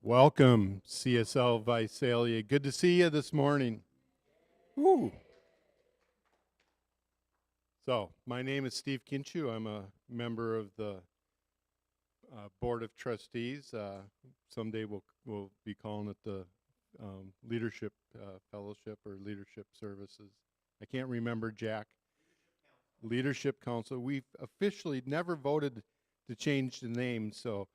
Welcome, CSL Visalia. Good to see you this morning. Woo. So, my name is Steve Kinchu. I'm a member of the Board of Trustees. Someday we'll be calling it the Leadership Fellowship or Leadership Services. I can't remember, Jack. Leadership Council. We've officially never voted to change the name, so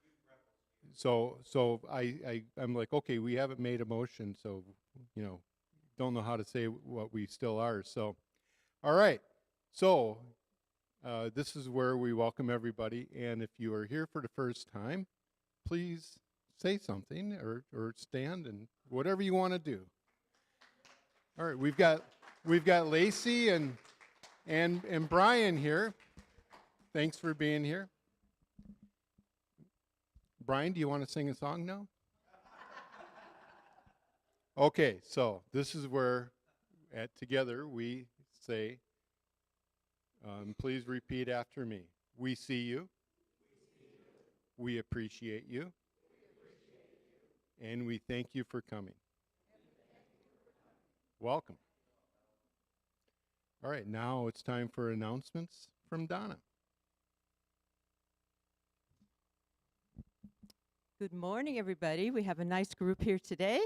I'm like, okay, we haven't made a motion, so don't know how to say what we still are. So, all right. So, this is where we welcome everybody, and if you are here for the first time, please say something or stand and whatever you want to do. All right, we've got Lacey and Brian here. Thanks for being here. Brian, do you want to sing a song now? Okay, so this is where together we say, please repeat after me. We see you. We appreciate you. And we thank you for coming. Welcome. All right, now it's time for announcements from Donna. Good morning, everybody. We have a nice group here today.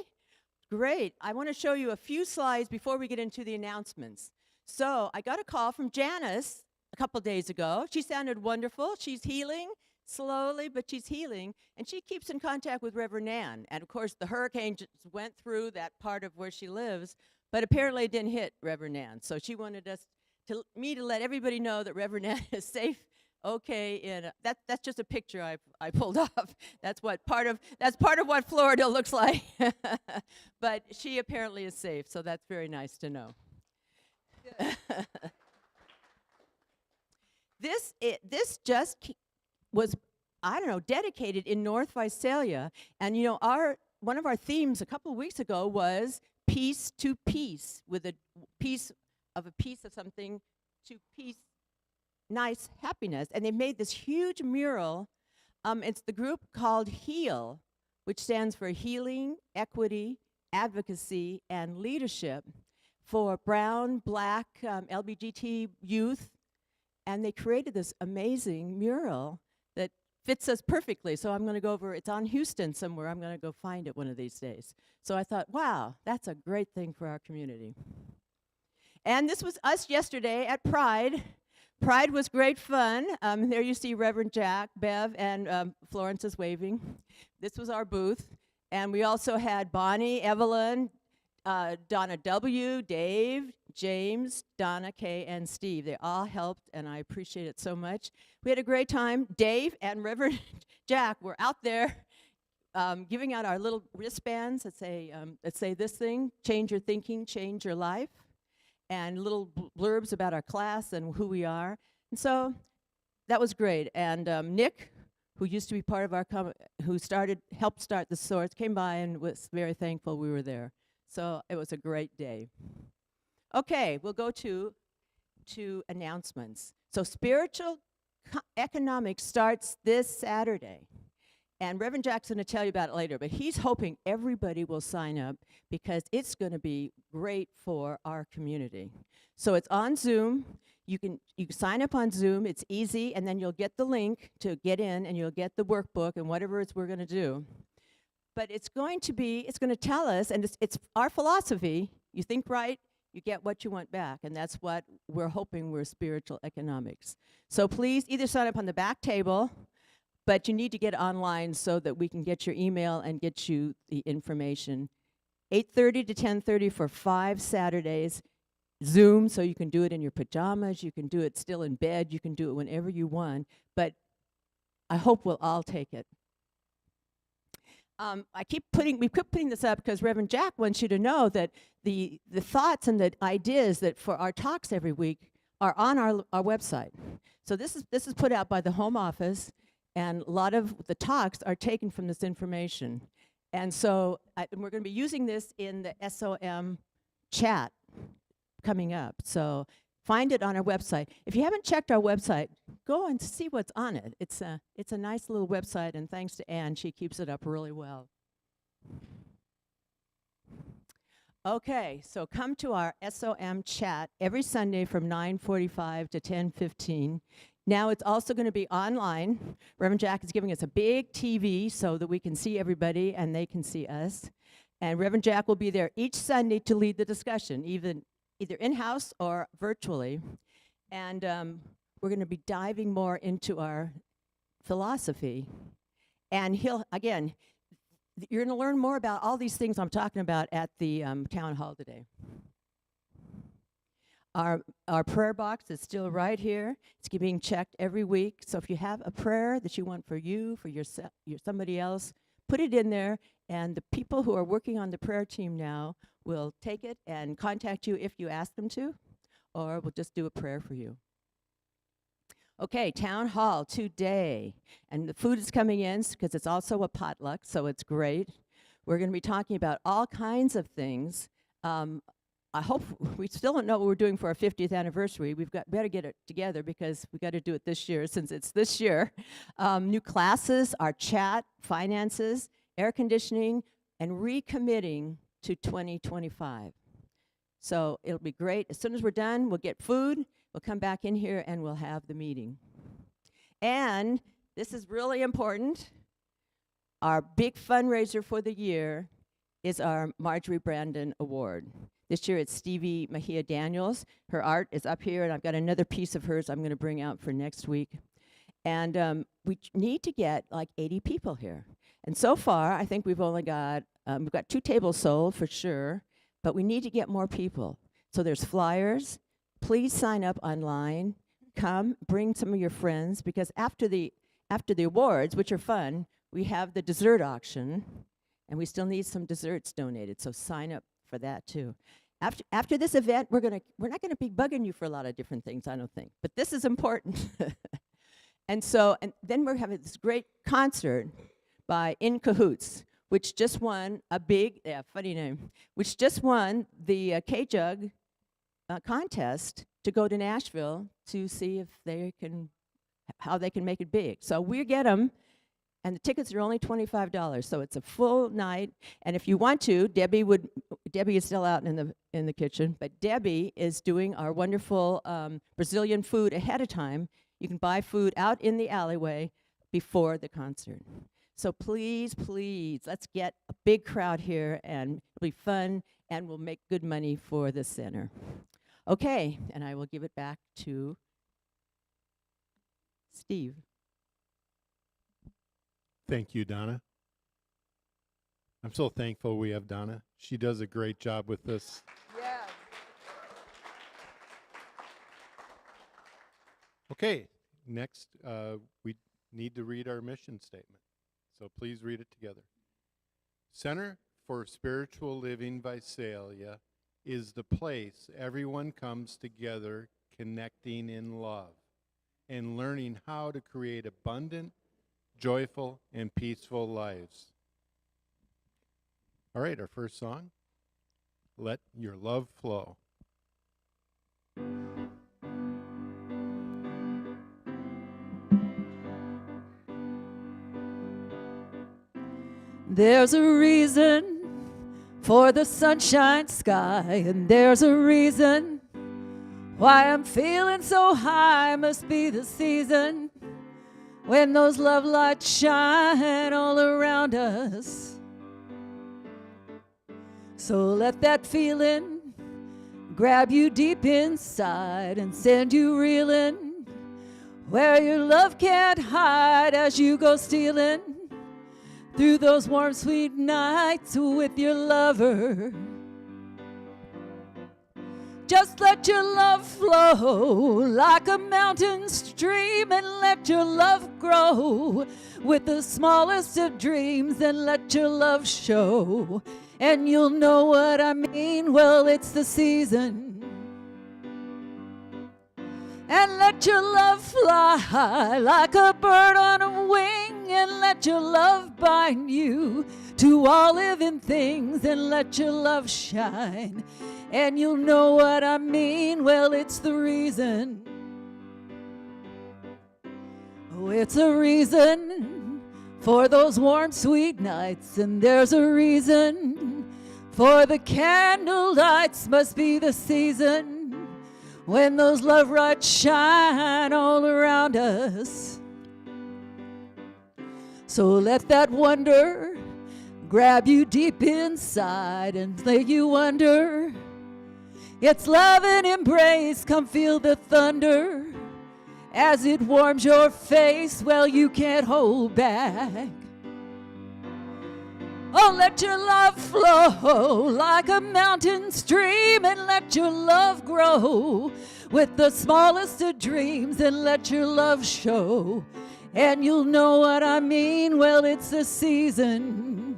Great. I want to show you a few slides before we get into the announcements. So I got a call from Janice a couple days ago. She sounded wonderful. She's healing slowly, but she's healing. And she keeps in contact with Reverend Ann. And, of course, the hurricane just went through that part of where she lives, but apparently it didn't hit Reverend Ann. So she wanted me to let everybody know that Reverend Ann is safe. Okay, and that's just a picture I pulled off. That's part of what Florida looks like. But she apparently is safe, so that's very nice to know. This just was, I don't know, dedicated in North Visalia, and one of our themes a couple of weeks ago was peace to peace, with a piece of something to peace. Nice happiness, and they made this huge mural. It's the group called HEAL, which stands for Healing, Equity, Advocacy, and Leadership for brown, black, LGBT youth, and they created this amazing mural that fits us perfectly. So I'm going to go over, it's on Houston somewhere. I'm going to go find it one of these days. So I thought, wow, that's a great thing for our community. And this was us yesterday at Pride. Pride was great fun. There you see Reverend Jack, Bev, and Florence is waving. This was our booth. And we also had Bonnie, Evelyn, Donna W., Dave, James, Donna K., and Steve. They all helped, and I appreciate it so much. We had a great time. Dave and Reverend Jack were out there giving out our little wristbands that say this thing, change your thinking, change your life, and little blurbs about our class and who we are. And so that was great. And Nick, who used to be part of our, helped start the Source, came by and was very thankful we were there. So it was a great day. Okay, we'll go to announcements. So spiritual economics starts this Saturday. And Reverend Jack's going to tell you about it later, but he's hoping everybody will sign up because it's going to be great for our community. So it's on Zoom. You can sign up on Zoom. It's easy, and then you'll get the link to get in, and you'll get the workbook and whatever we're going to do. But it's going to tell us, and it's our philosophy, you think right, you get what you want back, and that's what we're hoping we're spiritual economics. So please either sign up on the back table, but you need to get online so that we can get your email and get you the information. 8:30 to 10:30 for 5 Saturdays. Zoom, so you can do it in your pajamas. You can do it still in bed. You can do it whenever you want. But I hope we'll all take it. We keep putting this up because Reverend Jack wants you to know that the thoughts and the ideas that for our talks every week are on our website. So this is put out by the Home Office. And a lot of the talks are taken from this information. And so we're going to be using this in the SOM chat coming up. So find it on our website. If you haven't checked our website, go and see what's on it. It's a nice little website, and thanks to Ann, she keeps it up really well. Okay, so come to our SOM chat every Sunday from 9:45 to 10:15. Now it's also going to be online. Reverend Jack is giving us a big TV so that we can see everybody and they can see us. And Reverend Jack will be there each Sunday to lead the discussion, either in-house or virtually. And we're going to be diving more into our philosophy. And you're going to learn more about all these things I'm talking about at the town hall today. Our prayer box is still right here. It's being checked every week. So if you have a prayer that you want for you, for yourself, somebody else, put it in there. And the people who are working on the prayer team now will take it and contact you if you ask them to, or we'll just do a prayer for you. Okay, town hall today. And the food is coming in because it's also a potluck, so it's great. We're going to be talking about all kinds of things. I hope we still don't know what we're doing for our 50th anniversary. Better get it together because we got to do it this year since it's this year. New classes, our chat, finances, air conditioning, and recommitting to 2025. So it'll be great. As soon as we're done, we'll get food. We'll come back in here and we'll have the meeting. And this is really important. Our big fundraiser for the year is our Marjorie Brandon Award. This year it's Stevie Mejia Daniels. Her art is up here, and I've got another piece of hers I'm going to bring out for next week. And we need to get like 80 people here. And so far, I think we've only got, we've got 2 tables sold for sure, but we need to get more people. So there's flyers. Please sign up online. Come, bring some of your friends, because after the awards, which are fun, we have the dessert auction, and we still need some desserts donated. So sign up for that too. After this event, we're not gonna be bugging you for a lot of different things, I don't think, but this is important. And then we're having this great concert by In Cahoots, which just won funny name, which just won the K-Jug contest to go to Nashville to see if how they can make it big. So we get them, and the tickets are only $25, so it's a full night. And if you want to, Debbie is still out in the kitchen, but Debbie is doing our wonderful Brazilian food ahead of time. You can buy food out in the alleyway before the concert. So please, please, let's get a big crowd here, and it'll be fun, and we'll make good money for the center. Okay, and I will give it back to Steve. Thank you, Donna. I'm so thankful we have Donna. She does a great job with this. Yeah. Okay, next we need to read our mission statement. So please read it together. Center for Spiritual Living Visalia is the place everyone comes together connecting in love and learning how to create abundant, joyful, and peaceful lives. All right, our first song, Let Your Love Flow. There's a reason for the sunshine sky, and there's a reason why I'm feeling so high. Must be the season when those love lights shine all around us. So let that feeling grab you deep inside and send you reeling where your love can't hide as you go stealing through those warm, sweet nights with your lover. Just let your love flow like a mountain stream, and let your love grow with the smallest of dreams, and let your love show. And you'll know what I mean, well, it's the season. And let your love fly like a bird on a wing, and let your love bind you to all living things, and let your love shine. And you'll know what I mean, well, it's the reason. Oh, it's a reason for those warm, sweet nights, and there's a reason for the candle lights. Must be the season when those love lights shine all around us. So let that wonder grab you deep inside and make you wonder. It's love and embrace, come feel the thunder as it warms your face. Well, you can't hold back. Oh, let your love flow like a mountain stream, and let your love grow with the smallest of dreams, and let your love show, and you'll know what I mean. Well, it's the season.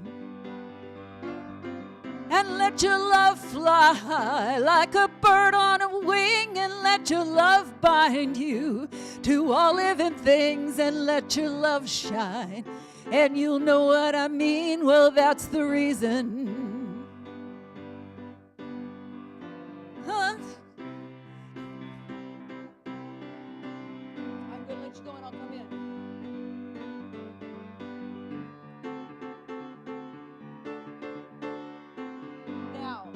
And let your love fly like a bird on a wing, and let your love bind you to all living things, and let your love shine, and you'll know what I mean. Well, that's the reason. Huh? I'm gonna let you go and I'll come in. Now.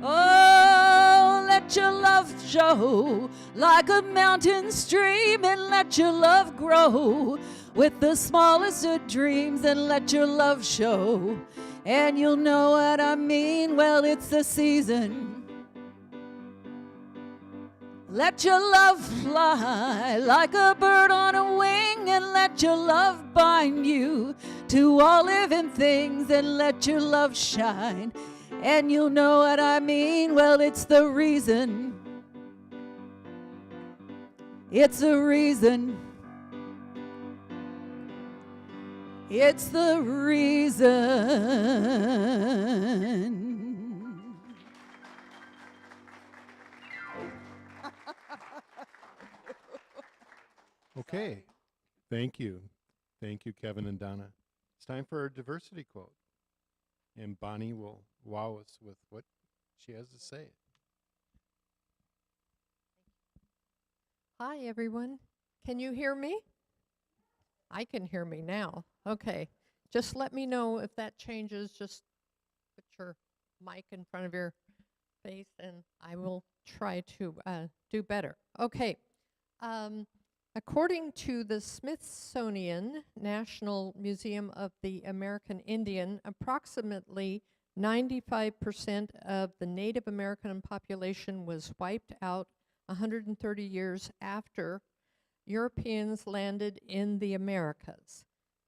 Oh, let your love show like a mountain stream, and let your love grow with the smallest of dreams, and let your love show, and you'll know what I mean. Well, it's the season. Let your love fly like a bird on a wing, and let your love bind you to all living things, and let your love shine, and you'll know what I mean. Well, it's the reason. It's the reason. It's the reason. Okay. Thank you. Thank you, Kevin and Donna. It's time for our diversity quote. And Bonnie will wow us with what she has to say. Hi, everyone. Can you hear me? I can hear me now. Okay. Just let me know if that changes. Just put your mic in front of your face, and I will try to do better. Okay. According to the Smithsonian National Museum of the American Indian, approximately 95% of the Native American population was wiped out 130 years after Europeans landed in the Americas.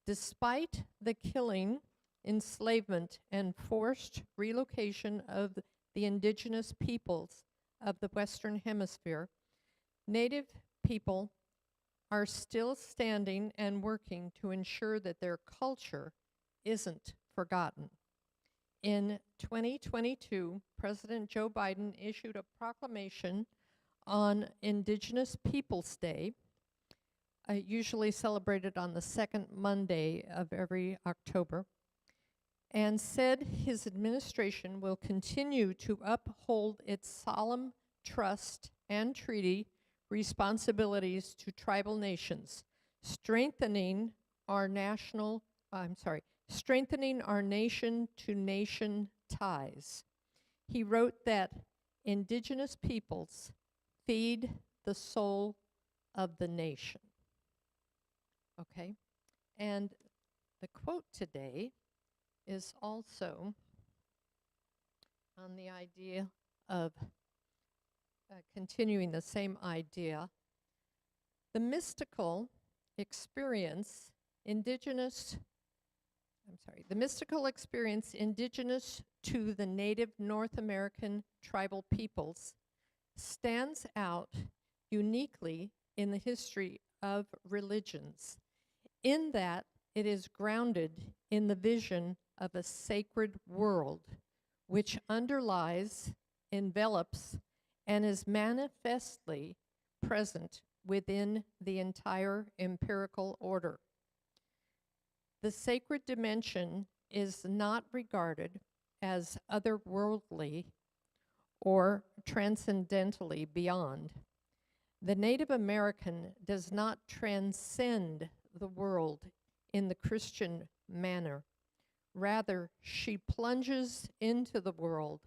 Despite the killing, enslavement, and forced relocation of the indigenous peoples of the Western Hemisphere, Native people are still standing and working to ensure that their culture isn't forgotten. In 2022, President Joe Biden issued a proclamation on Indigenous Peoples Day, usually celebrated on the second Monday of every October, and said his administration will continue to uphold its solemn trust and treaty responsibilities to tribal nations, strengthening our nation-to-nation ties. He wrote that Indigenous peoples feed the soul of the nation. Okay, and the quote today is also on the idea of continuing the same idea. The mystical experience indigenous to the native North American tribal peoples stands out uniquely in the history of religions, in that it is grounded in the vision of a sacred world which underlies, envelops, and is manifestly present within the entire empirical order. The sacred dimension is not regarded as otherworldly or transcendentally beyond. The Native American does not transcend the world in the Christian manner. Rather, she plunges into the world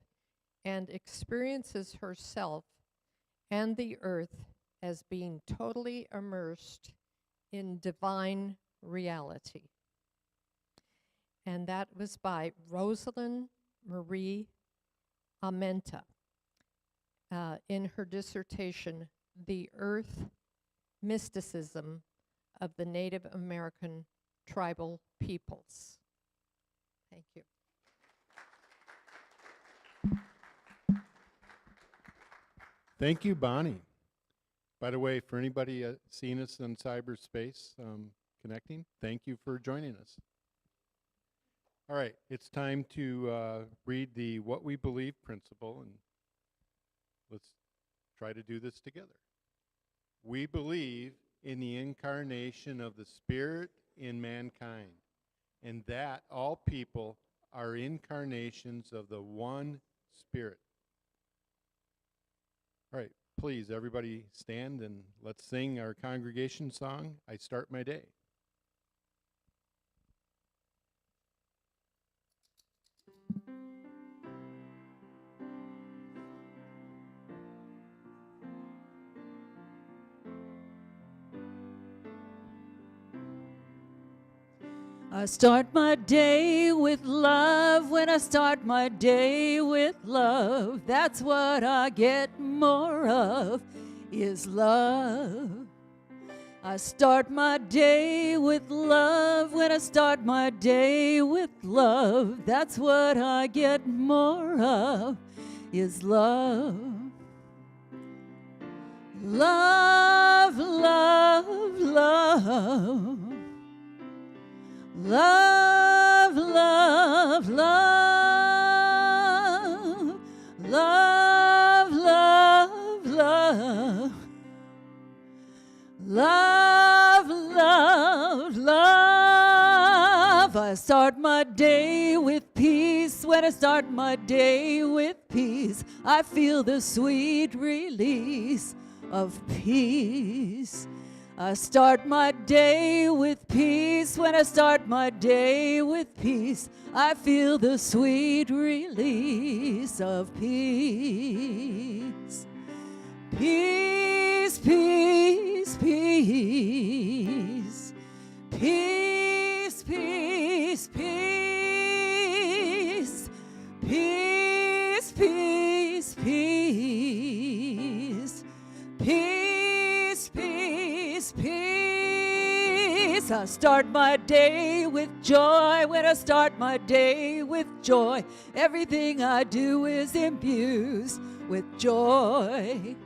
and experiences herself and the earth as being totally immersed in divine reality. And that was by Rosalind Marie Amenta in her dissertation, The Earth Mysticism of the Native American Tribal Peoples. Thank you. Thank you, Bonnie. By the way, for anybody seeing us in cyberspace connecting, thank you for joining us. All right, it's time to read the What We Believe principle, and let's try to do this together. We believe in the incarnation of the Spirit in mankind, and that all people are incarnations of the one Spirit. All right, please, everybody stand and let's sing our congregation song, I Start My Day. I start my day with love. When I start my day with love, that's what I get more of, is love. I start my day with love. When I start my day with love, that's what I get more of, is love. Love, love, love. Love, love, love, love, love, love, love, love, love. I start my day with peace. When I start my day with peace, I feel the sweet release of peace. I start my day with peace. When I start my day with peace, I feel the sweet release of peace. Peace, peace, peace. Peace, peace, peace. Peace, peace, peace. Peace, peace, peace. I start my day with joy. When I start my day with joy, everything I do is infused with joy.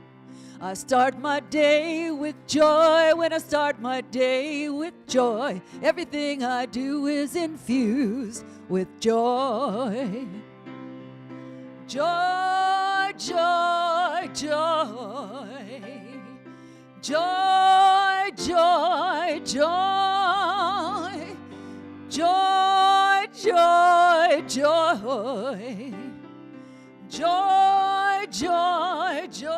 I start my day with joy. When I start my day with joy, everything I do is infused with joy. Joy, joy, joy. Joy, joy, joy. Joy, joy, joy. Joy, joy, joy.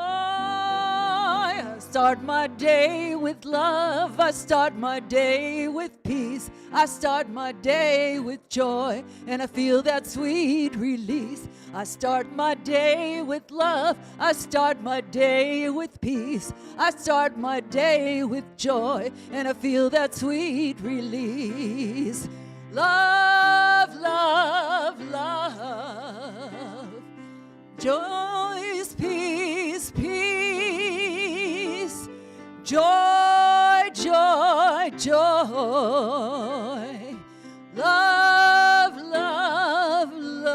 I start my day with love. I start my day with peace. I start my day with joy, and I feel that sweet release. I start my day with love. I start my day with peace. I start my day with joy, and I feel that sweet release. Love, love, love. Joy, peace, peace. Joy, joy, joy. Love, love, love.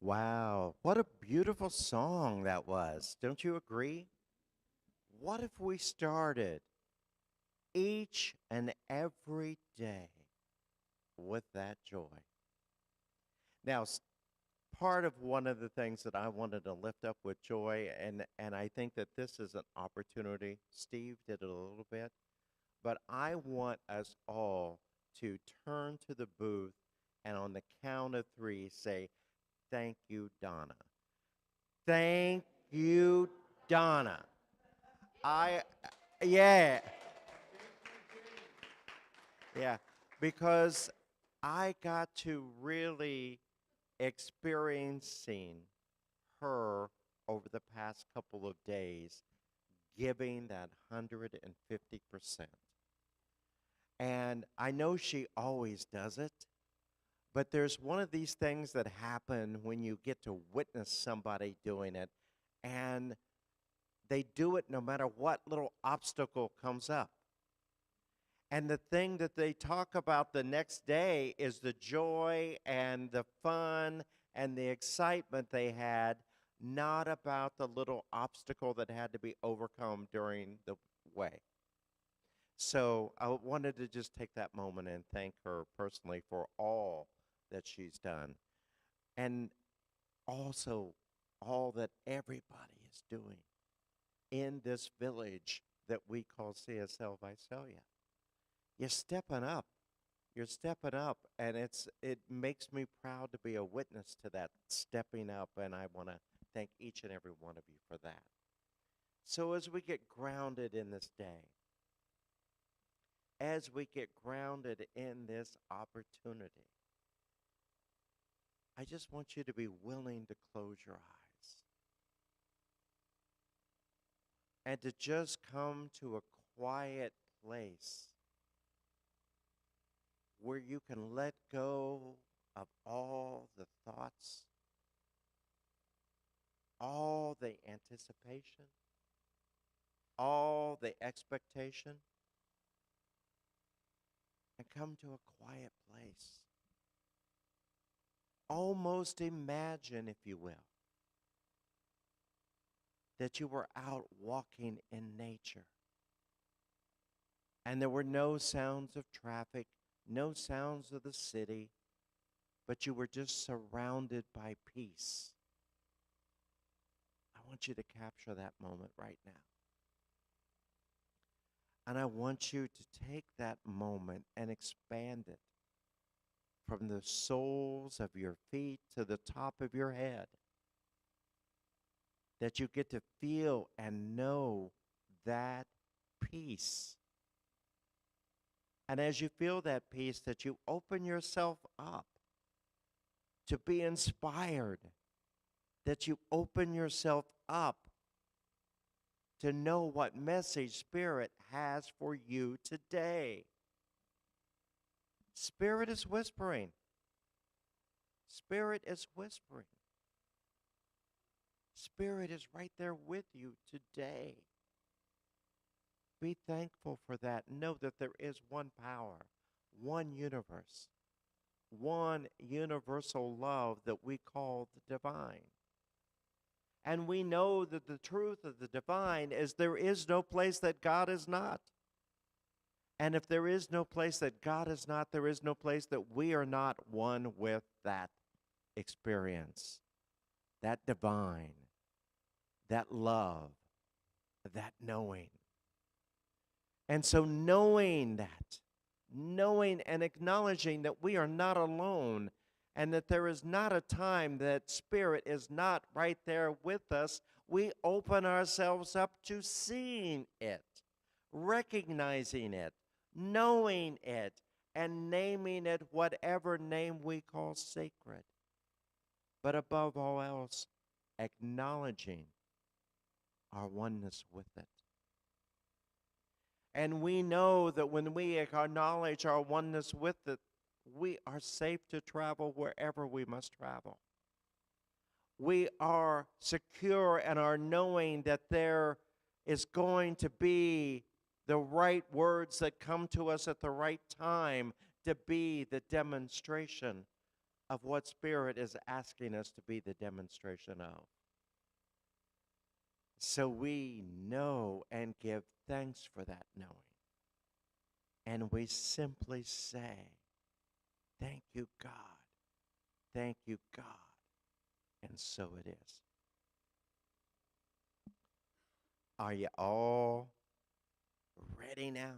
Wow, what a beautiful song that was. Don't you agree? What if we started each and every day with that joy? Now, part of one of the things that I wanted to lift up with joy, and I think that this is an opportunity, Steve did it a little bit, but I want us all to turn to the booth and on the count of three say, thank you, Donna. Thank you, Donna. I, yeah, yeah, because I got to really experiencing her over the past couple of days, giving that 150%. And I know she always does it, but there's one of these things that happen when you get to witness somebody doing it, and they do it no matter what little obstacle comes up. And the thing that they talk about the next day is the joy and the fun and the excitement they had, not about the little obstacle that had to be overcome during the way. So I wanted to just take that moment and thank her personally for all that she's done. And also all that everybody is doing in this village that we call CSL Visalia. You're stepping up. You're stepping up, and it makes me proud to be a witness to that stepping up, and I want to thank each and every one of you for that. So as we get grounded in this day, as we get grounded in this opportunity, I just want you to be willing to close your eyes and to just come to a quiet place where you can let go of all the thoughts, all the anticipation, all the expectation, and come to a quiet place. Almost imagine, if you will, that you were out walking in nature and there were no sounds of traffic, no sounds of the city, but you were just surrounded by peace. I want you to capture that moment right now. And I want you to take that moment and expand it from the soles of your feet to the top of your head. That you get to feel and know that peace. And as you feel that peace, that you open yourself up to be inspired, that you open yourself up to know what message Spirit has for you today. Spirit is whispering. Spirit is whispering. Spirit is right there with you today. Be thankful for that. Know that there is one power, one universe, one universal love that we call the divine. And we know that the truth of the divine is there is no place that God is not. And if there is no place that God is not, there is no place that we are not one with that experience, that divine, that love, that knowing. And so knowing that, knowing and acknowledging that we are not alone and that there is not a time that Spirit is not right there with us, we open ourselves up to seeing it, recognizing it, knowing it, and naming it whatever name we call sacred. But above all else, acknowledging our oneness with it. And we know that when we acknowledge our oneness with it, we are safe to travel wherever we must travel. We are secure in our knowing that there is going to be the right words that come to us at the right time to be the demonstration of what Spirit is asking us to be the demonstration of. So we know and give thanks for that knowing. And we simply say, thank you, God. Thank you, God. And so it is. Are you all ready now?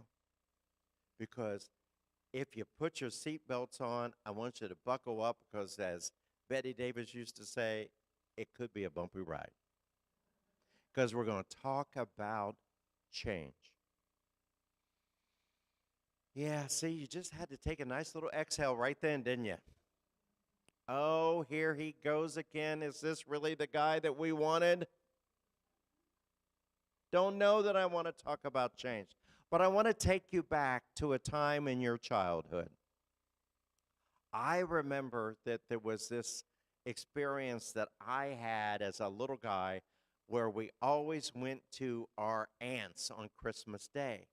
Because if you put your seatbelts on, I want you to buckle up because as Betty Davis used to say, it could be a bumpy ride. Because we're going to talk about change. Yeah, see, you just had to take a nice little exhale right then, didn't you? Oh, here he goes again. Is this really the guy that we wanted? Don't know that I want to talk about change, but I want to take you back to a time in your childhood. I remember that there was this experience that I had as a little guy where we always went to our aunts on Christmas Day.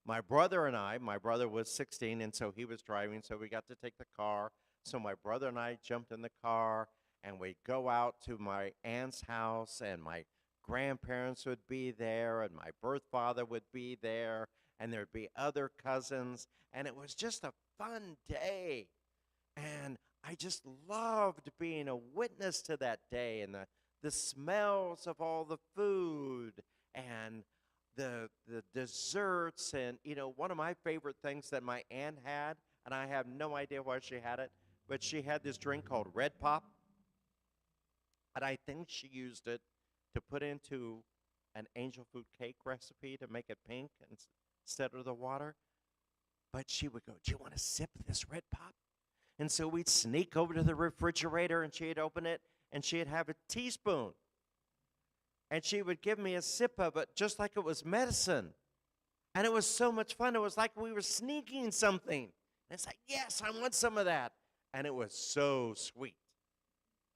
My brother and I, my brother was 16, and so he was driving, so we got to take the car. So my brother and I jumped in the car, and we'd go out to my aunt's house, and my grandparents would be there, and my birth father would be there, and there'd be other cousins, and it was just a fun day. And I just loved being a witness to that day, and the smells of all the food and the desserts. And one of my favorite things that my aunt had, and I have no idea why she had it, but she had this drink called Red Pop, and I think she used it to put into an angel food cake recipe to make it pink instead of the water. But she would go, do you want to sip this Red Pop? And so we'd sneak over to the refrigerator, and she'd open it, and she'd have a teaspoon. And she would give me a sip of it just like it was medicine. And it was so much fun. It was like we were sneaking something. And it's like, yes, I want some of that. And it was so sweet.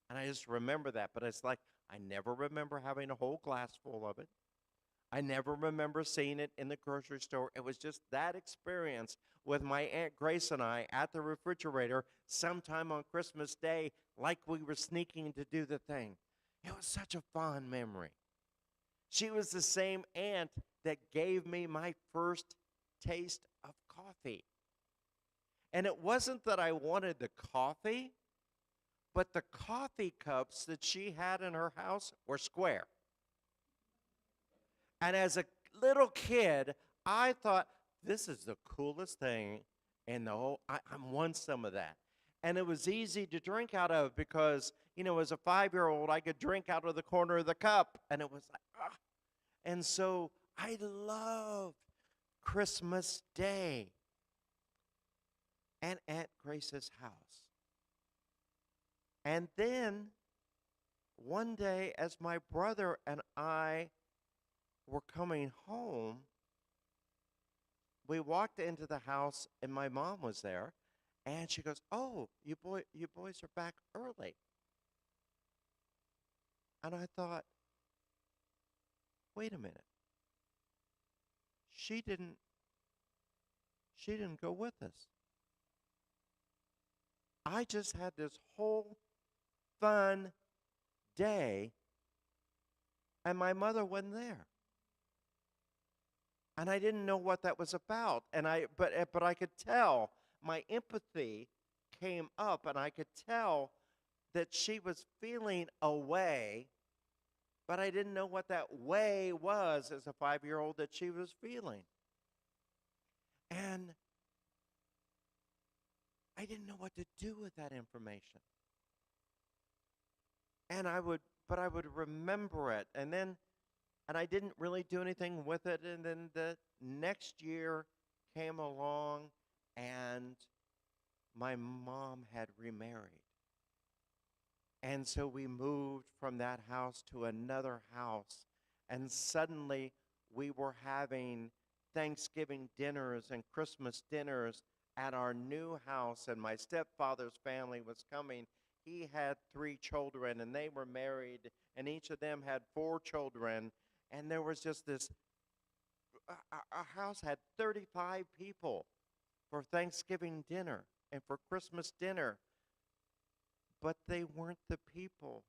And I just remember that. But it's like, I never remember having a whole glass full of it. I never remember seeing it in the grocery store. It was just that experience with my Aunt Grace and I at the refrigerator sometime on Christmas Day, like we were sneaking to do the thing. It was such a fond memory. She was the same aunt that gave me my first taste of coffee. And it wasn't that I wanted the coffee, but the coffee cups that she had in her house were square. And as a little kid, I thought, this is the coolest thing in the whole, I want some of that. And it was easy to drink out of because, as a 5-year-old, I could drink out of the corner of the cup. And it was like, ah. And so I loved Christmas Day and Aunt Grace's house. And then one day, as my brother and I were coming home, we walked into the house, and my mom was there, and she goes, oh, you boys are back early. And I thought, wait a minute. She didn't go with us. I just had this whole fun day, and my mother wasn't there. And I didn't know what that was about. But I could tell my empathy came up, and I could tell that she was feeling a way, but I didn't know what that way was as a 5-year-old that she was feeling. And I didn't know what to do with that information. But I would remember it, and I didn't really do anything with it. And then the next year came along, and my mom had remarried. And so we moved from that house to another house. And suddenly we were having Thanksgiving dinners and Christmas dinners at our new house. And my stepfather's family was coming. He had 3 children, and they were married, and each of them had 4 children. And there was just this, our house had 35 people for Thanksgiving dinner and for Christmas dinner. But they weren't the people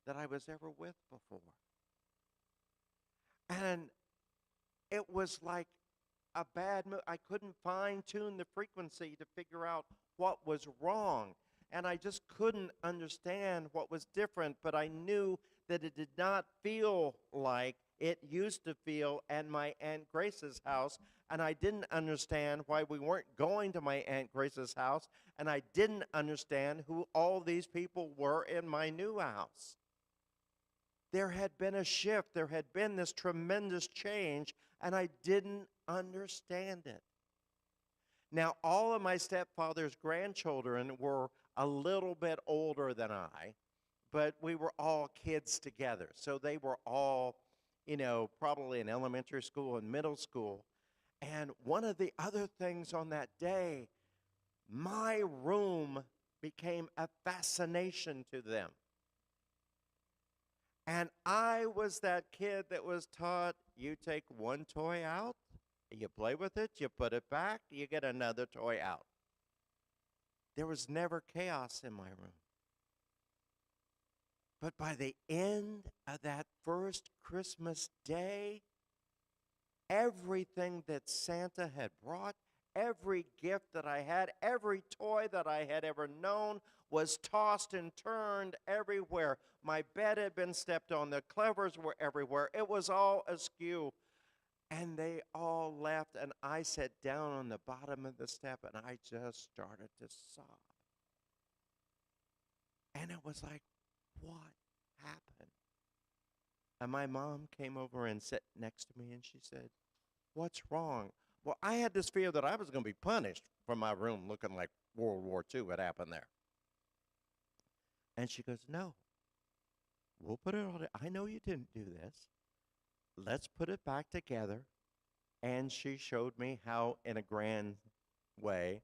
that I was ever with before. And it was like a bad move. I couldn't fine-tune the frequency to figure out what was wrong. And I just couldn't understand what was different, but I knew that it did not feel like it used to feel at my Aunt Grace's house, and I didn't understand why we weren't going to my Aunt Grace's house, and I didn't understand who all these people were in my new house. There had been a shift. There had been this tremendous change, and I didn't understand it. Now, all of my stepfather's grandchildren were a little bit older than I, but we were all kids together. So they were all, probably in elementary school and middle school. And one of the other things on that day, my room became a fascination to them. And I was that kid that was taught, you take one toy out, you play with it, you put it back, you get another toy out. There was never chaos in my room. But by the end of that first Christmas day, everything that Santa had brought, every gift that I had, every toy that I had ever known was tossed and turned everywhere. My bed had been stepped on. The covers were everywhere. It was all askew. And they all left, and I sat down on the bottom of the step, and I just started to sob. And it was like, what happened? And my mom came over and sat next to me, and she said, what's wrong? Well, I had this fear that I was going to be punished for my room looking like World War II had happened there. And she goes, no, we'll put it on. I know you didn't do this. Let's put it back together. And she showed me how, in a grand way,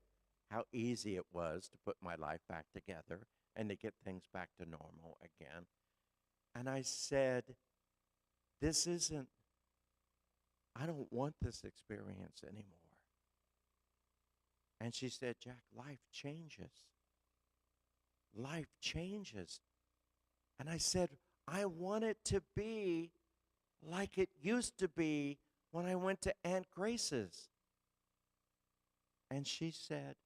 how easy it was to put my life back together and to get things back to normal again. And I said, I don't want this experience anymore. And she said, Jack, life changes. Life changes. And I said, I want it to be like it used to be when I went to Aunt Grace's. And she said,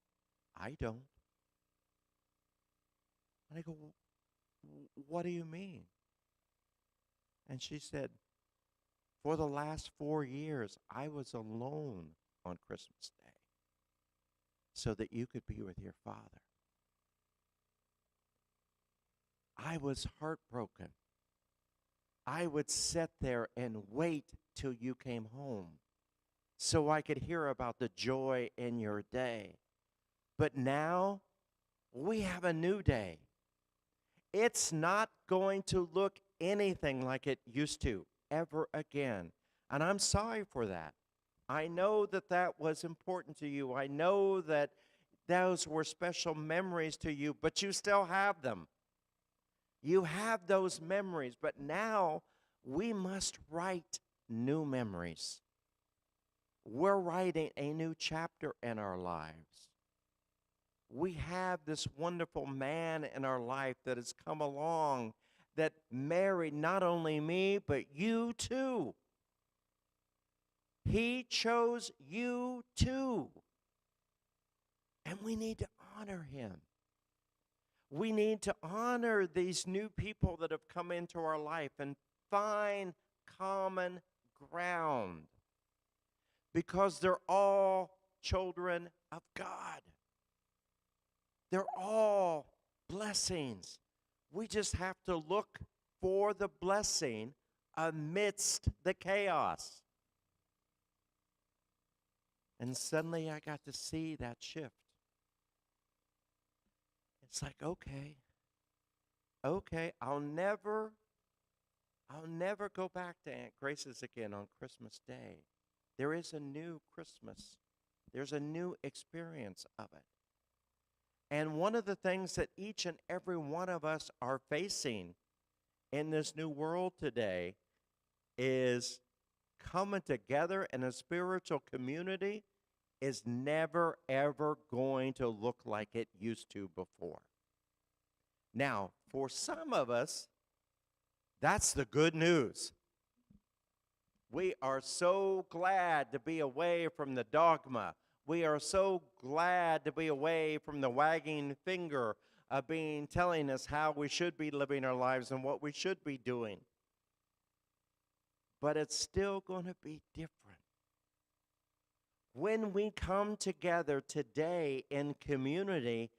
I don't. And I go, what do you mean? And she said, for the last 4 years, I was alone on Christmas Day so that you could be with your father. I was heartbroken. I would sit there and wait till you came home so I could hear about the joy in your day. But now we have a new day. It's not going to look anything like it used to ever again. And I'm sorry for that. I know that that was important to you. I know that those were special memories to you, but you still have them. You have those memories, but now we must write new memories. We're writing a new chapter in our lives. We have this wonderful man in our life that has come along that married not only me, but you too. He chose you too. And we need to honor him. We need to honor these new people that have come into our life and find common ground because they're all children of God. They're all blessings. We just have to look for the blessing amidst the chaos. And suddenly I got to see that shift. It's like, okay, I'll never go back to Aunt Grace's again on Christmas Day. There is a new Christmas. There's a new experience of it. And one of the things that each and every one of us are facing in this new world today is coming together in a spiritual community is never, ever going to look like it used to before. Now, for some of us, that's the good news. We are so glad to be away from the dogma. We are so glad to be away from the wagging finger of telling us how we should be living our lives and what we should be doing. but it's still going to be different. When we come together today in community,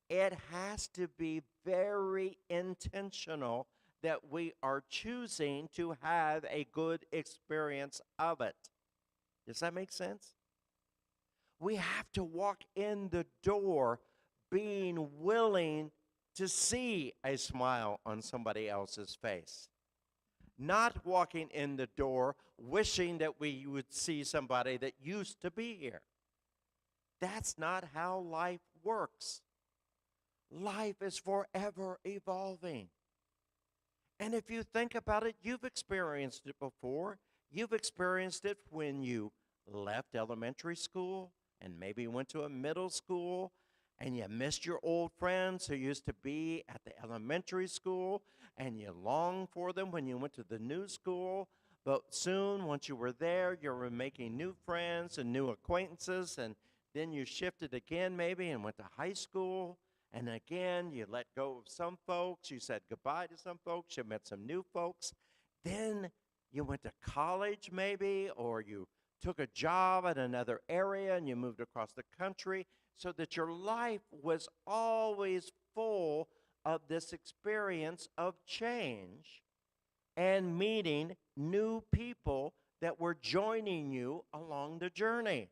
it has to be very intentional that we are choosing to have a good experience of it. Does that make sense? We have to walk in the door being willing to see a smile on somebody else's face. Not walking in the door wishing that we would see somebody that used to be here. That's not how life works. Life is forever evolving. And if you think about it, you've experienced it before. You've experienced it when you left elementary school and maybe went to a middle school and you missed your old friends who used to be at the elementary school and you longed for them when you went to the new school. But soon, once you were there, you were making new friends and new acquaintances, and then you shifted again maybe and went to high school. And again, you let go of some folks. You said goodbye to some folks. You met some new folks. Then you went to college maybe, or you took a job in another area and you moved across the country, so that your life was always full of this experience of change and meeting new people that were joining you along the journey.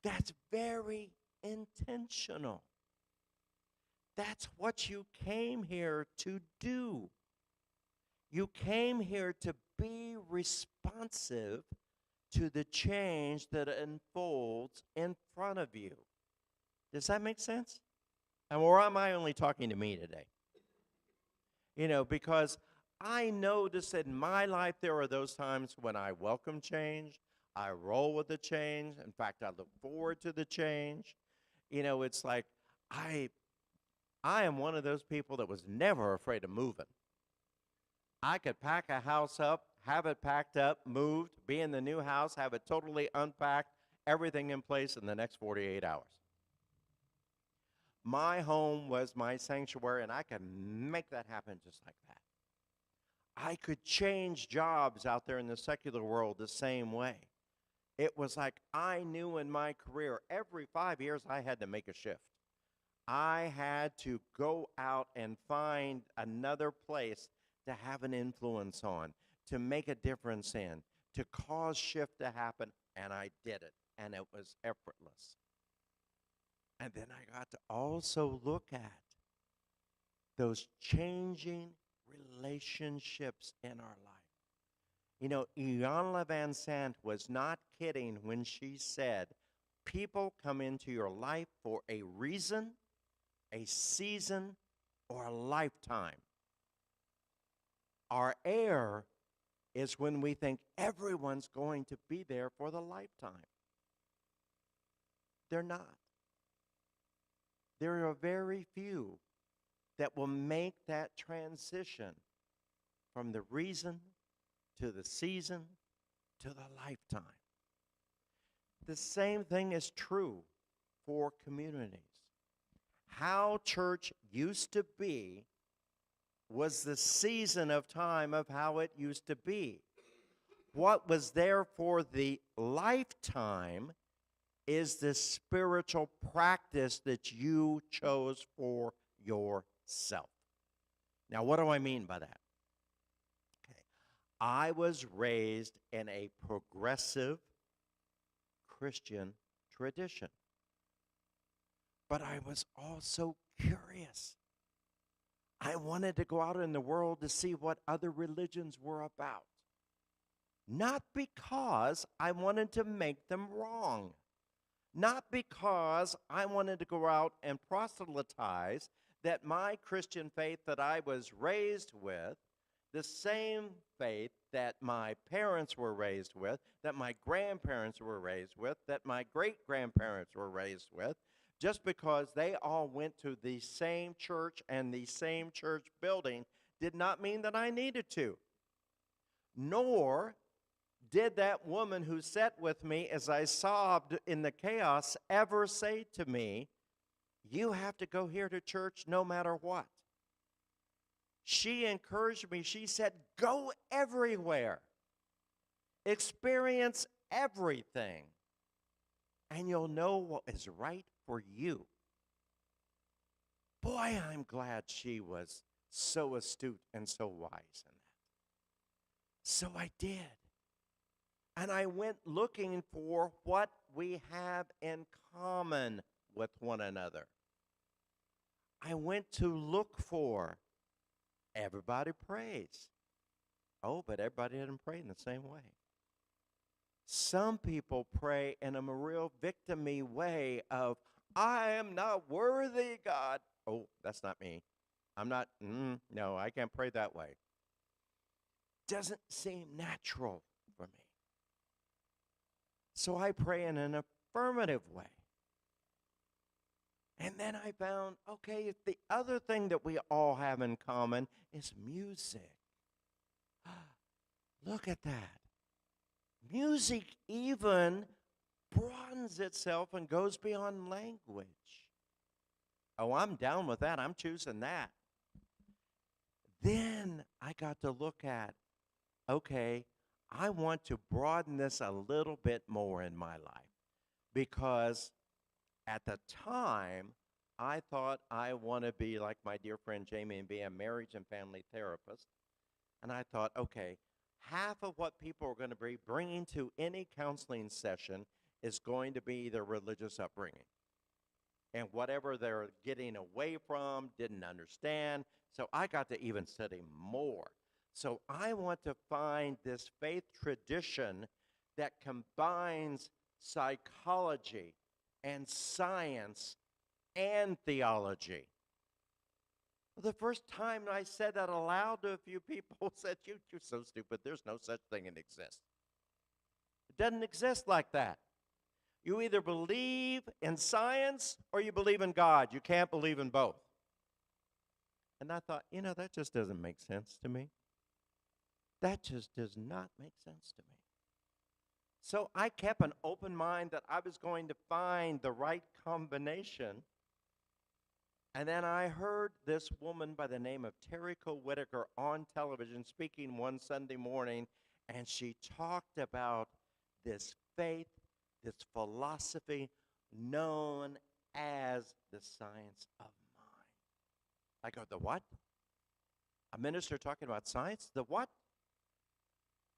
That's very intentional. That's what you came here to do. You came here to be responsive to the change that unfolds in front of you. Does that make sense? Or am I only talking to me today? Because I notice in my life there are those times when I welcome change, I roll with the change. In fact, I look forward to the change. It's like I am one of those people that was never afraid of moving. I could pack a house up, have it packed up, moved, be in the new house, have it totally unpacked, everything in place in the next 48 hours. My home was my sanctuary, and I could make that happen just like that. I could change jobs out there in the secular world the same way. It was like I knew in my career, every 5 years I had to make a shift. I had to go out and find another place to have an influence on, to make a difference in, to cause shift to happen, and I did it, and it was effortless. And then I got to also look at those changing relationships in our life. Iyanla Van Sant was not kidding when she said, people come into your life for a reason, a season, or a lifetime. Our error is when we think everyone's going to be there for the lifetime. They're not. There are very few that will make that transition from the reason to the season to the lifetime. The same thing is true for communities. How church used to be was the season of time of how it used to be. What was there for the lifetime is the spiritual practice that you chose for yourself. Now, what do I mean by that? Okay. I was raised in a progressive Christian tradition, but I was also curious. I wanted to go out in the world to see what other religions were about. Not because I wanted to make them wrong. Not because I wanted to go out and proselytize that my Christian faith that I was raised with, the same faith that my parents were raised with, that my grandparents were raised with, that my great-grandparents were raised with, just because they all went to the same church and the same church building did not mean that I needed to. Nor did that woman who sat with me as I sobbed in the chaos ever say to me, you have to go here to church no matter what. She encouraged me. She said, go everywhere, experience everything, and you'll know what is right for you. Boy, I'm glad she was so astute and so wise in that. So I did. And I went looking for what we have in common with one another. I went to look for everybody prays. Oh, but everybody didn't pray in the same way. Some people pray in a real victim-y way of, I am not worthy, God. Oh, that's not me. I'm not, no, I can't pray that way. Doesn't seem natural for me. So I pray in an affirmative way. And then I found, okay, the other thing that we all have in common is music. Look at that. Music even broadens itself and goes beyond language. Oh, I'm down with that. I'm choosing that. Then I got to look at, okay, I want to broaden this a little bit more in my life, because at the time, I thought I want to be like my dear friend Jamie and be a marriage and family therapist. And I thought, okay, half of what people are going to be bringing to any counseling session is going to be their religious upbringing. And whatever they're getting away from, didn't understand. So I got to even study more. So I want to find this faith tradition that combines psychology and science and theology. The first time I said that aloud to a few people said, you're so stupid. There's no such thing that exists. It doesn't exist like that. You either believe in science or you believe in God. You can't believe in both. And I thought, that just doesn't make sense to me. That just does not make sense to me. So I kept an open mind that I was going to find the right combination. And then I heard this woman by the name of Terry Cole Whitaker on television speaking one Sunday morning, and she talked about this faith, this philosophy known as the science of mind. I go, the what? A minister talking about science? The what?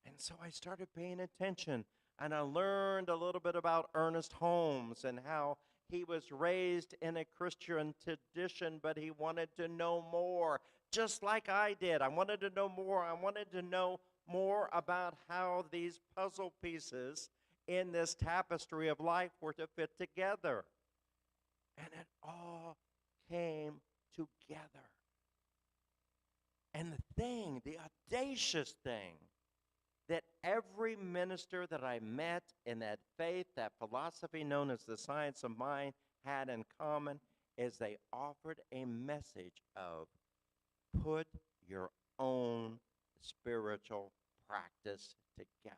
And so I started paying attention, and I learned a little bit about Ernest Holmes and how he was raised in a Christian tradition, but he wanted to know more, just like I did. I wanted to know more. I wanted to know more about how these puzzle pieces in this tapestry of life were to fit together. And it all came together. And the audacious thing, that every minister that I met in that faith, that philosophy known as the science of mind, had in common is they offered a message of put your own spiritual practice together.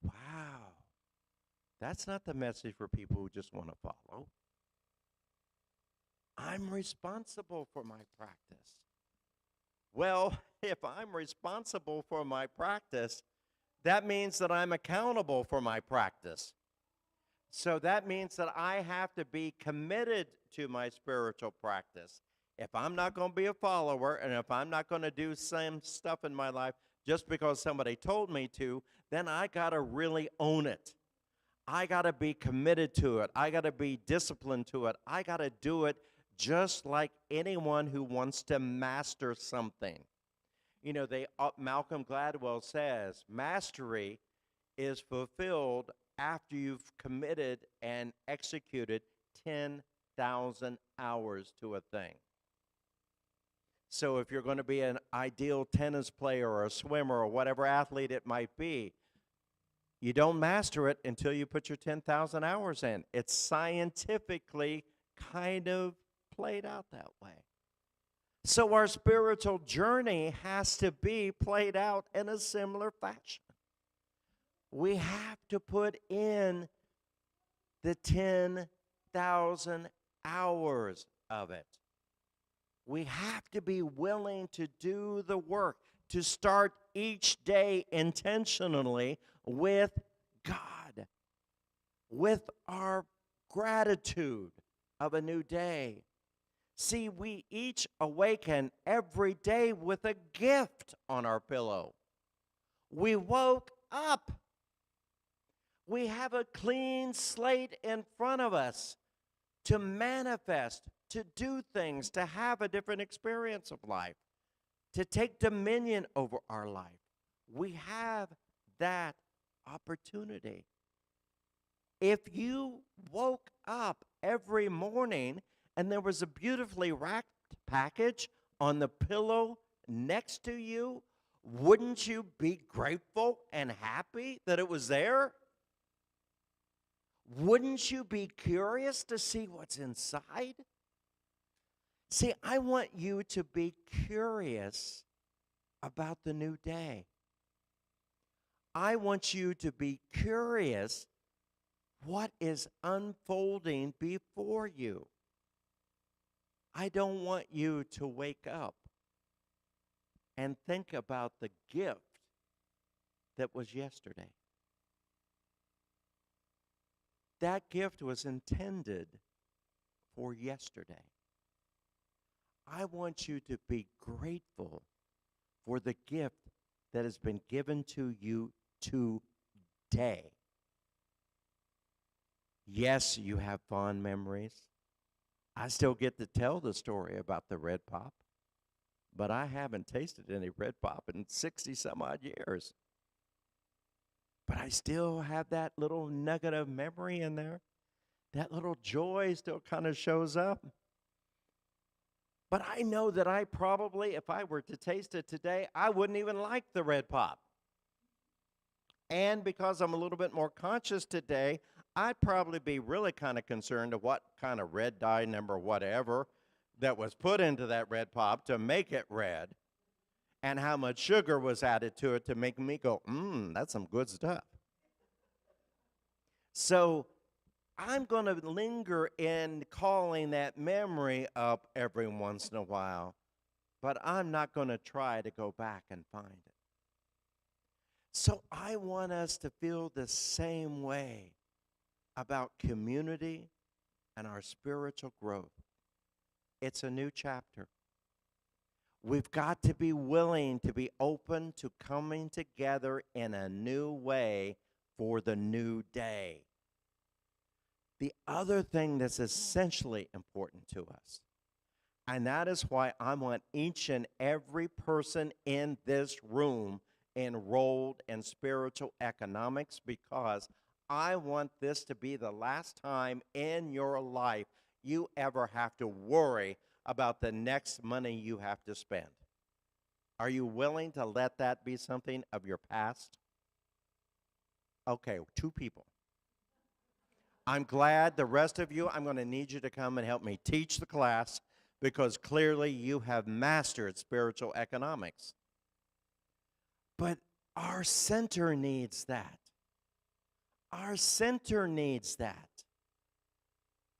Wow. That's not the message for people who just want to follow. I'm responsible for my practice. Well, if I'm responsible for my practice, that means that I'm accountable for my practice. So that means that I have to be committed to my spiritual practice. If I'm not going to be a follower, and if I'm not going to do some stuff in my life just because somebody told me to, then I got to really own it. I got to be committed to it. I got to be disciplined to it. I got to do it just like anyone who wants to master something. Malcolm Gladwell says, mastery is fulfilled after you've committed and executed 10,000 hours to a thing. So if you're going to be an ideal tennis player or a swimmer or whatever athlete it might be, you don't master it until you put your 10,000 hours in. It's scientifically kind of played out that way. So our spiritual journey has to be played out in a similar fashion. We have to put in the 10,000 hours of it. We have to be willing to do the work, to start each day intentionally with God, with our gratitude of a new day. See, we each awaken every day with a gift on our pillow. We woke up. We have a clean slate in front of us to manifest, to do things, to have a different experience of life, to take dominion over our life. We have that opportunity. If you woke up every morning and there was a beautifully wrapped package on the pillow next to you, wouldn't you be grateful and happy that it was there? Wouldn't you be curious to see what's inside? See, I want you to be curious about the new day. I want you to be curious what is unfolding before you. I don't want you to wake up and think about the gift that was yesterday. That gift was intended for yesterday. I want you to be grateful for the gift that has been given to you today. Yes, you have fond memories. I still get to tell the story about the red pop, but I haven't tasted any red pop in 60 some odd years. But I still have that little nugget of memory in there. That little joy still kind of shows up. But I know that I probably, if I were to taste it today, I wouldn't even like the red pop. And because I'm a little bit more conscious today, I'd probably be really kind of concerned of what kind of red dye number whatever that was put into that red pop to make it red, and how much sugar was added to it to make me go, that's some good stuff. So I'm going to linger in calling that memory up every once in a while, but I'm not going to try to go back and find it. So I want us to feel the same way about community and our spiritual growth. It's a new chapter. We've got to be willing to be open to coming together in a new way for the new day. The other thing that's essentially important to us, and that is why I want each and every person in this room enrolled in spiritual economics, because I want this to be the last time in your life you ever have to worry about the next money you have to spend. Are you willing to let that be something of your past? Okay, 2 people. I'm glad. The rest of you, I'm going to need you to come and help me teach the class, because clearly you have mastered spiritual economics. But our center needs that. Our center needs that.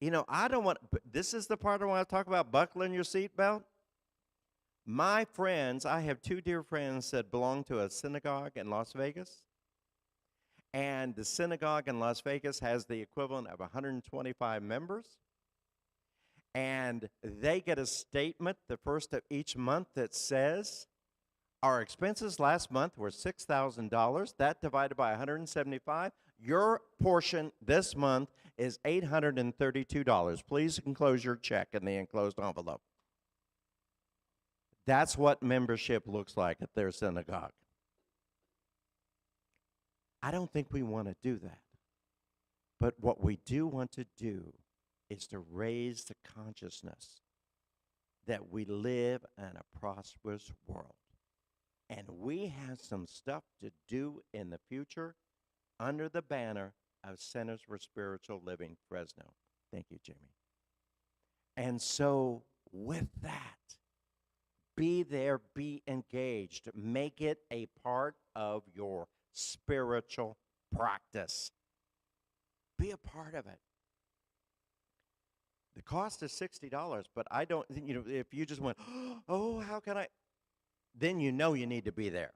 You know, I don't want, this is the part I want to talk about, buckling your seatbelt. My friends, I have 2 dear friends that belong to a synagogue in Las Vegas. And the synagogue in Las Vegas has the equivalent of 125 members. And they get a statement the first of each month that says, our expenses last month were $6,000. That divided by 175. Your portion this month is $832. Please enclose your check in the enclosed envelope. That's what membership looks like at their synagogue. I don't think we want to do that. But what we do want to do is to raise the consciousness that we live in a prosperous world. And we have some stuff to do in the future under the banner of Centers for Spiritual Living Fresno. Thank you, Jimmy. And so with that, be there, be engaged. Make it a part of your spiritual practice. Be a part of it. The cost is $60, but I don't, if you just went, oh, how can I? Then you know you need to be there.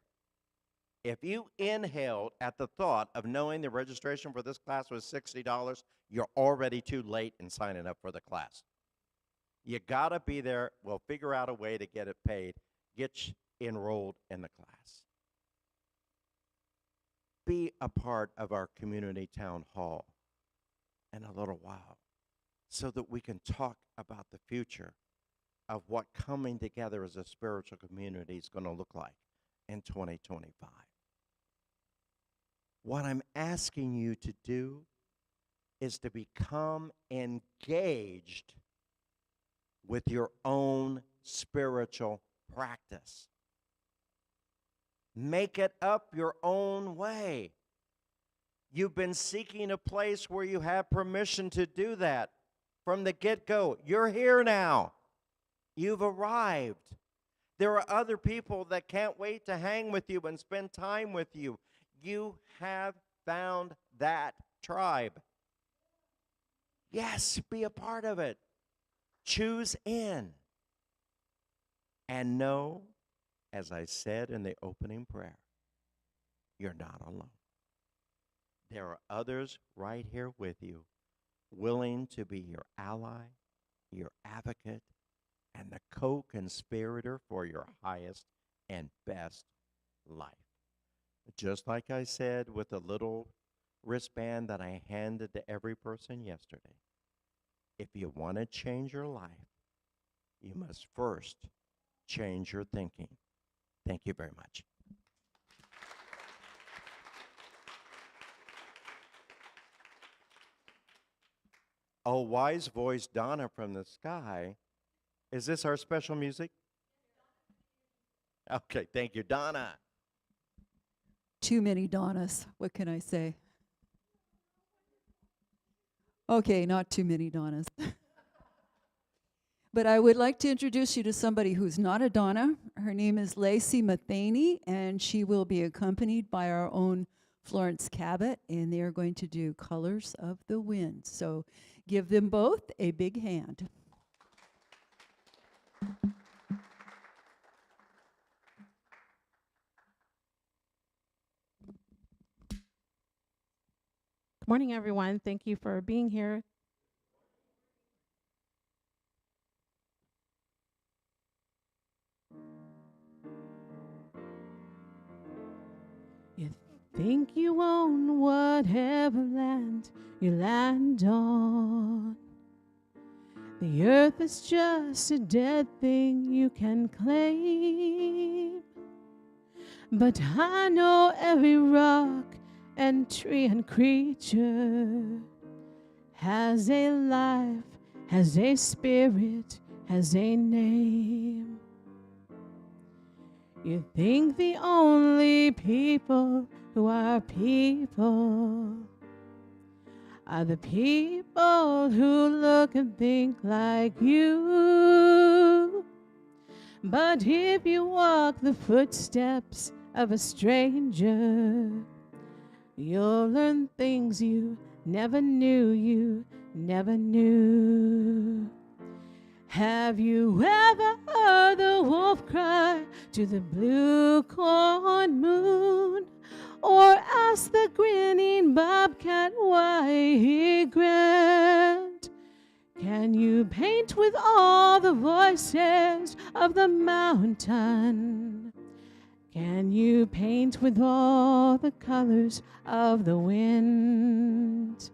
If you inhaled at the thought of knowing the registration for this class was $60, you're already too late in signing up for the class. You got to be there. We'll figure out a way to get it paid. Get enrolled in the class. Be a part of our community town hall in a little while so that we can talk about the future of what coming together as a spiritual community is going to look like in 2025. What I'm asking you to do is to become engaged with your own spiritual practice. Make it up your own way. You've been seeking a place where you have permission to do that from the get-go. You're here now. You've arrived. There are other people that can't wait to hang with you and spend time with you. You have found that tribe. Yes, be a part of it. Choose in. And know, as I said in the opening prayer, you're not alone. There are others right here with you, willing to be your ally, your advocate, and the co-conspirator for your highest and best life. Just like I said with the little wristband that I handed to every person yesterday, if you want to change your life, you must first change your thinking. Thank you very much. Oh, wise voice, Donna from the sky. Is this our special music? Okay, thank you, Donna. Too many Donnas. What can I say? Okay, not too many Donnas. But I would like to introduce you to somebody who's not a Donna. Her name is Lacey Matheny, and she will be accompanied by our own Florence Cabot, and they are going to do Colors of the Wind. So give them both a big hand. Good morning, everyone. Thank you for being here. You think you own whatever land you land on. The earth is just a dead thing you can claim. But I know every rock and tree and creature has a life, has a spirit, has a name. You think the only people who are people are the people who look and think like you. But if you walk the footsteps of a stranger, you'll learn things you never knew, never knew. Have you ever heard the wolf cry to the blue corn moon? Or ask the grinning bobcat why he grinned? Can you paint with all the voices of the mountain? Can you paint with all the colors of the wind?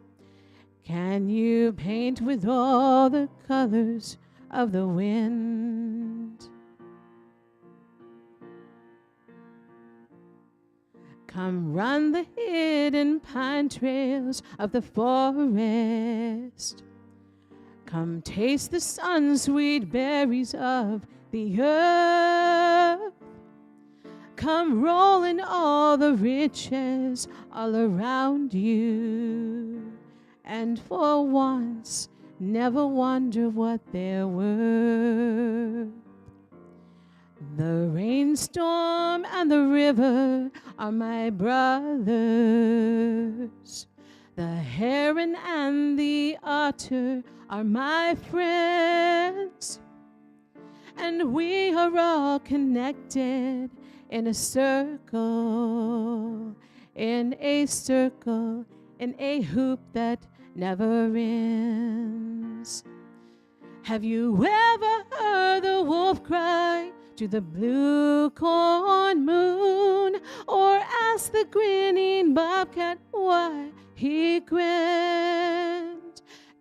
Can you paint with all the colors of the wind? Come run the hidden pine trails of the forest. Come taste the sun-sweet berries of the earth. Come roll in all the riches all around you. And for once, never wonder what they're worth. The rainstorm and the river are my brothers. The heron and the otter water are my friends, and we are all connected in a circle, in a circle, in a hoop that never ends. Have you ever heard the wolf cry to the blue corn moon, or ask the grinning bobcat why he grinned?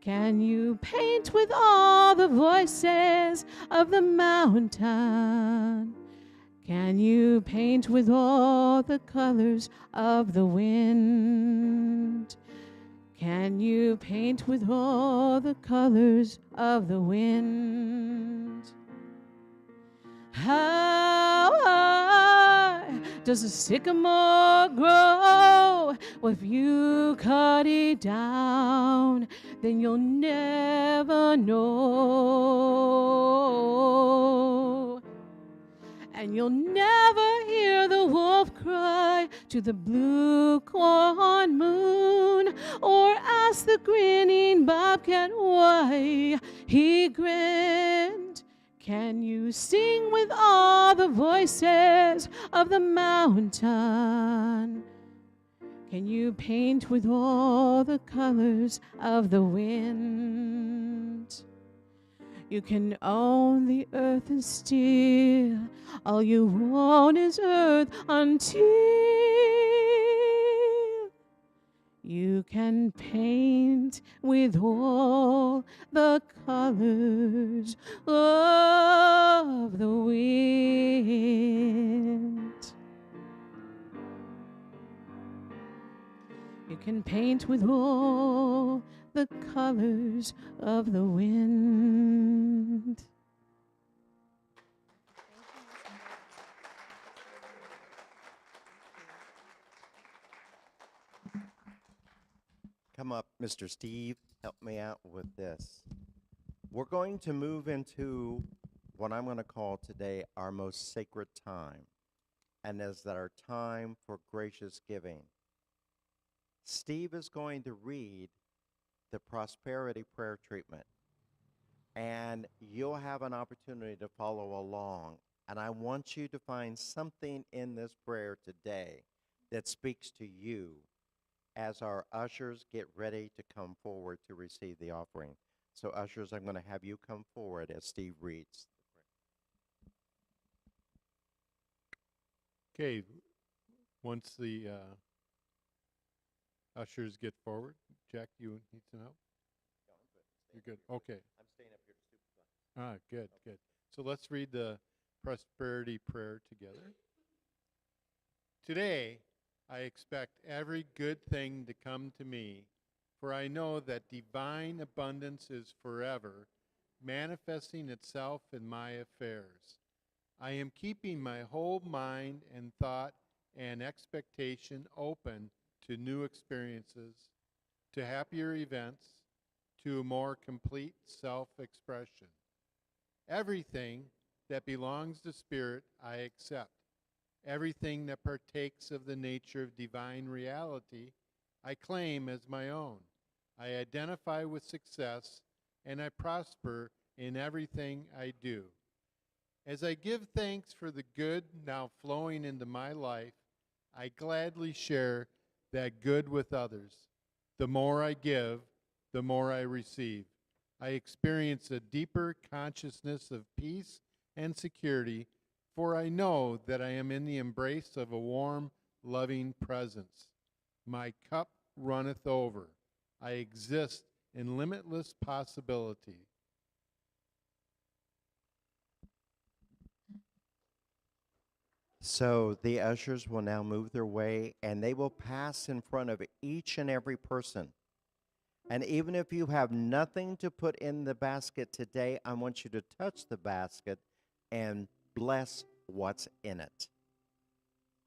Can you paint with all the voices of the mountain? Can you paint with all the colors of the wind? Can you paint with all the colors of the wind? How high does a sycamore grow? Well, if you cut it down, then you'll never know. And you'll never hear the wolf cry to the blue corn moon, or ask the grinning bobcat why he grinned. Can you sing with all the voices of the mountain? Can you paint with all the colors of the wind? You can own the earth and steal. All you want is earth until you can paint with all the colors of the wind. You can paint with all the colors of the wind. Come up, Mr. Steve. Help me out with this. We're going to move into what I'm going to call today our most sacred time, and is that our time for gracious giving. Steve is going to read the prosperity prayer treatment, and you'll have an opportunity to follow along. And I want you to find something in this prayer today that speaks to you as our ushers get ready to come forward to receive the offering. So ushers, I'm going to have you come forward as Steve reads. Okay, once the ushers get forward, Jack, you need some help? You're good. Okay. I'm staying up here to supervise. Ah, good, good. So let's read the prosperity prayer together. Today, I expect every good thing to come to me, for I know that divine abundance is forever manifesting itself in my affairs. I am keeping my whole mind and thought and expectation open to new experiences, to happier events, to a more complete self-expression. Everything that belongs to Spirit, I accept. Everything that partakes of the nature of divine reality, I claim as my own. I identify with success, and I prosper in everything I do. As I give thanks for the good now flowing into my life, I gladly share that good with others. The more I give, the more I receive. I experience a deeper consciousness of peace and security, for I know that I am in the embrace of a warm, loving presence. My cup runneth over. I exist in limitless possibility. So the ushers will now move their way, and they will pass in front of each and every person. And even if you have nothing to put in the basket today, I want you to touch the basket and bless what's in it.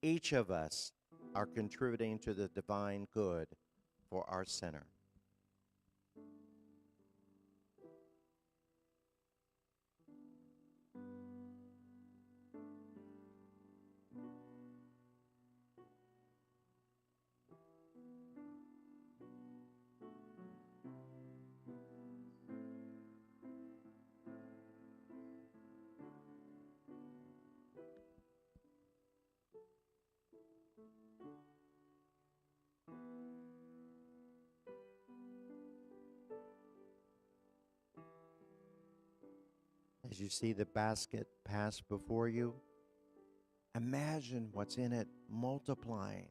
Each of us are contributing to the divine good for our center. as you see the basket pass before you, imagine what's in it multiplying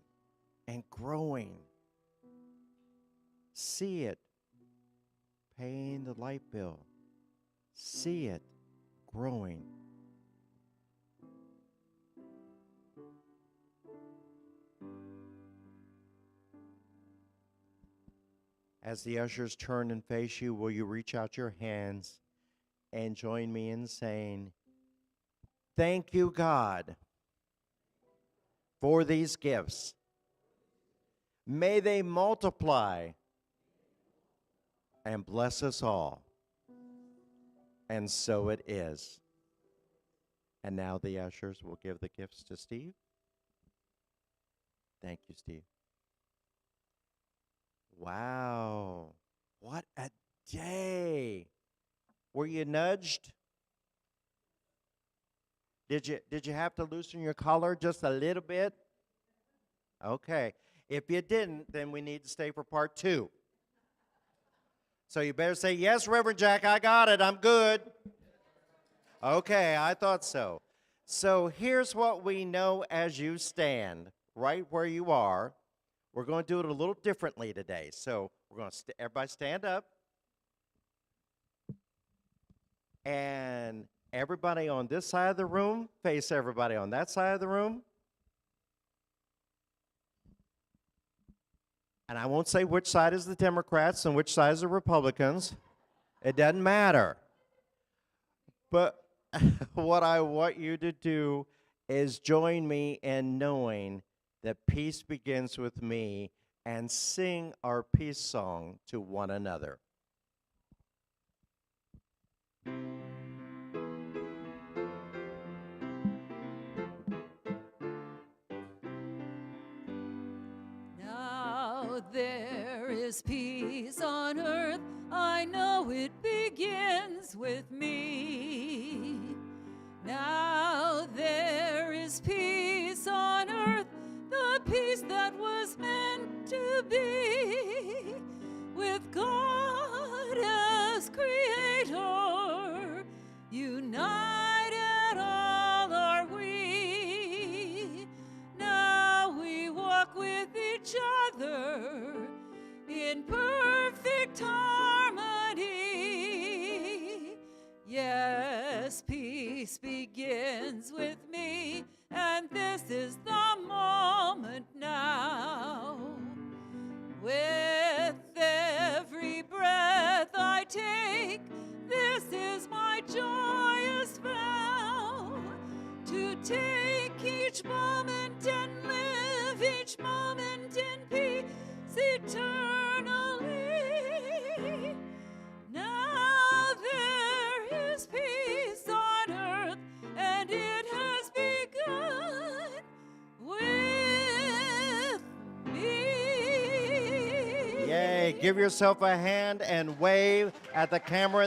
and growing. See it paying the light bill. See it growing. As the ushers turn and face you, will you reach out your hands and join me in saying, "Thank you, God, for these gifts. May they multiply and bless us all." And so it is. And now the ushers will give the gifts to Steve. Thank you, Steve. Wow. What a day. Were you nudged? Did you have to loosen your collar just a little bit? Okay. If you didn't, then we need to stay for part 2. So you better say, "Yes, Reverend Jack, I got it. I'm good." Okay, I thought so. So here's what we know as you stand right where you are. We're going to do it a little differently today. So we're going to everybody stand up. And everybody on this side of the room face everybody on that side of the room. And I won't say which side is the Democrats and which side is the Republicans. It doesn't matter. But what I want you to do is join me in knowing that peace begins with me, and sing our peace song to one another. Now there is peace on earth, I know it begins with me. Now there is peace on earth, the peace that was meant to be, with God as creator, united all are we. Now we walk with each other in perfect harmony. Yes, peace begins with me, and this is the moment now. With every breath I take, this is my joyous vow, to take each moment and live each moment in peace eternally. Now there is peace on earth, and it has begun with me. Yay, give yourself a hand and wave at the camera in the